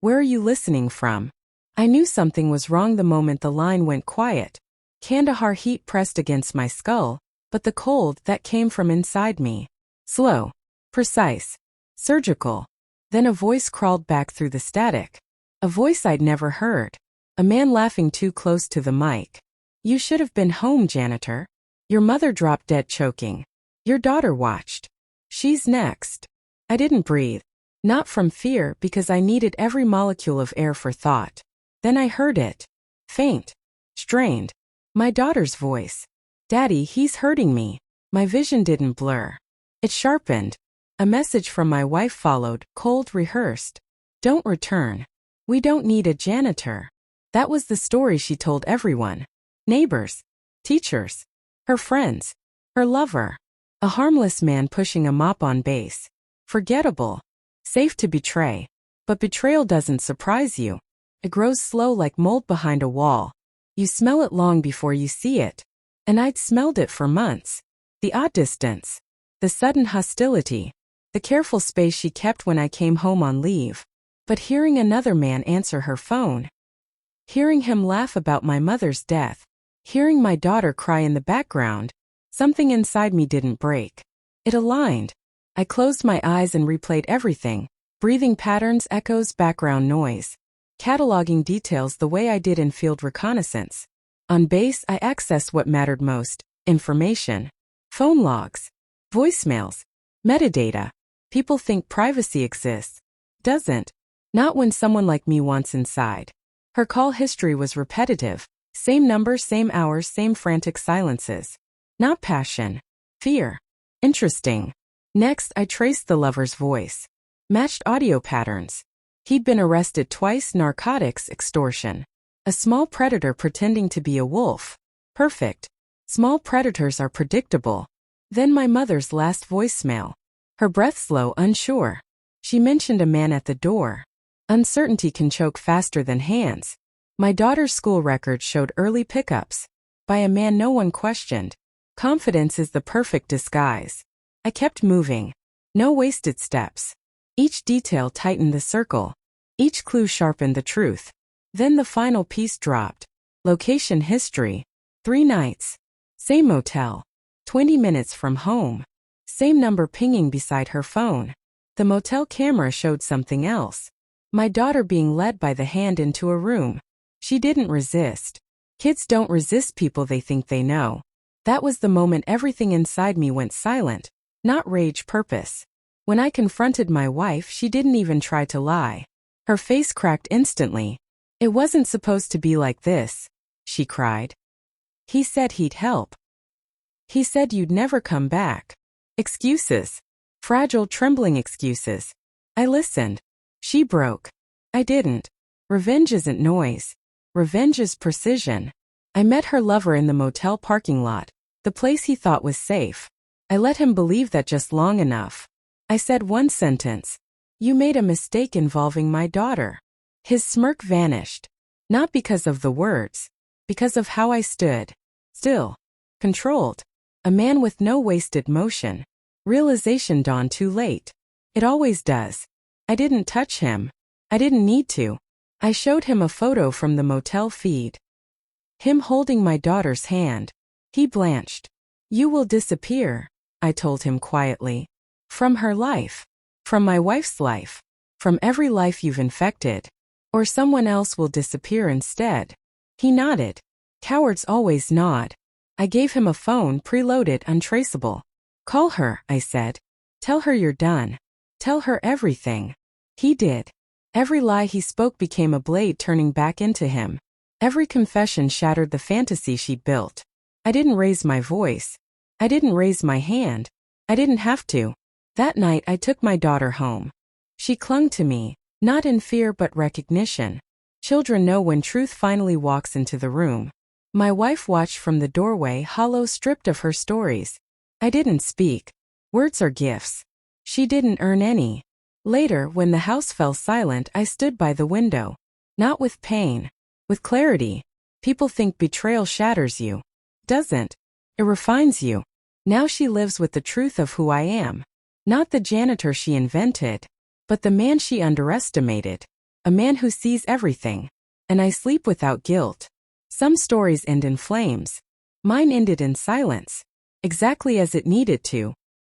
Where are you listening from? I knew something was wrong the moment the line went quiet. Kandahar heat pressed against my skull, but the cold that came from inside me. Slow. Precise. Surgical. Then a voice crawled back through the static. A voice I'd never heard. A man laughing too close to the mic. You should have been home, janitor. Your mother dropped dead choking. Your daughter watched. She's next. I didn't breathe. Not from fear, because I needed every molecule of air for thought. Then I heard it. Faint. Strained. My daughter's voice. Daddy, he's hurting me. My vision didn't blur. It sharpened. A message from my wife followed, cold, rehearsed. Don't return. We don't need a janitor. That was the story she told everyone. Neighbors. Teachers. Her friends. Her lover. A harmless man pushing a mop on base. Forgettable. Safe to betray. But betrayal doesn't surprise you. It grows slow like mold behind a wall. You smell it long before you see it. And I'd smelled it for months. The odd distance. The sudden hostility. The careful space she kept when I came home on leave. But hearing another man answer her phone. Hearing him laugh about my mother's death. Hearing my daughter cry in the background. Something inside me didn't break. It aligned. I closed my eyes and replayed everything. Breathing patterns, echoes, background noise. Cataloging details the way I did in field reconnaissance. On base, I accessed what mattered most. Information. Phone logs. Voicemails. Metadata. People think privacy exists. Doesn't. Not when someone like me wants inside. Her call history was repetitive. Same number, same hours, same frantic silences. Not passion. Fear. Interesting. Next, I traced the lover's voice. Matched audio patterns. He'd been arrested twice, narcotics, extortion. A small predator pretending to be a wolf. Perfect. Small predators are predictable. Then my mother's last voicemail. Her breath slow, unsure. She mentioned a man at the door. Uncertainty can choke faster than hands. My daughter's school record showed early pickups. By a man no one questioned. Confidence is the perfect disguise. I kept moving. No wasted steps. Each detail tightened the circle. Each clue sharpened the truth. Then the final piece dropped. Location history. 3 nights. Same motel. 20 minutes from home. Same number pinging beside her phone. The motel camera showed something else. My daughter being led by the hand into a room. She didn't resist. Kids don't resist people they think they know. That was the moment everything inside me went silent. Not rage, purpose. When I confronted my wife, she didn't even try to lie. Her face cracked instantly. It wasn't supposed to be like this, she cried. He said he'd help. He said you'd never come back. Excuses. Fragile, trembling excuses. I listened. She broke. I didn't. Revenge isn't noise. Revenge is precision. I met her lover in the motel parking lot, the place he thought was safe. I let him believe that just long enough. I said one sentence. You made a mistake involving my daughter. His smirk vanished. Not because of the words. Because of how I stood. Still. Controlled. A man with no wasted motion. Realization dawned too late. It always does. I didn't touch him. I didn't need to. I showed him a photo from the motel feed. Him holding my daughter's hand. He blanched. You will disappear, I told him quietly. From her life. From my wife's life. From every life you've infected. Or someone else will disappear instead. He nodded. Cowards always nod. I gave him a phone, preloaded, untraceable. Call her, I said. Tell her you're done. Tell her everything. He did. Every lie he spoke became a blade turning back into him. Every confession shattered the fantasy she'd built. I didn't raise my voice. I didn't raise my hand. I didn't have to. That night I took my daughter home. She clung to me, not in fear but recognition. Children know when truth finally walks into the room. My wife watched from the doorway, hollow, stripped of her stories. I didn't speak. Words are gifts. She didn't earn any. Later, when the house fell silent, I stood by the window. Not with pain. With clarity. People think betrayal shatters you. Doesn't. It refines you. Now she lives with the truth of who I am. Not the janitor she invented, but the man she underestimated. A man who sees everything. And I sleep without guilt. Some stories end in flames. Mine ended in silence. Exactly as it needed to.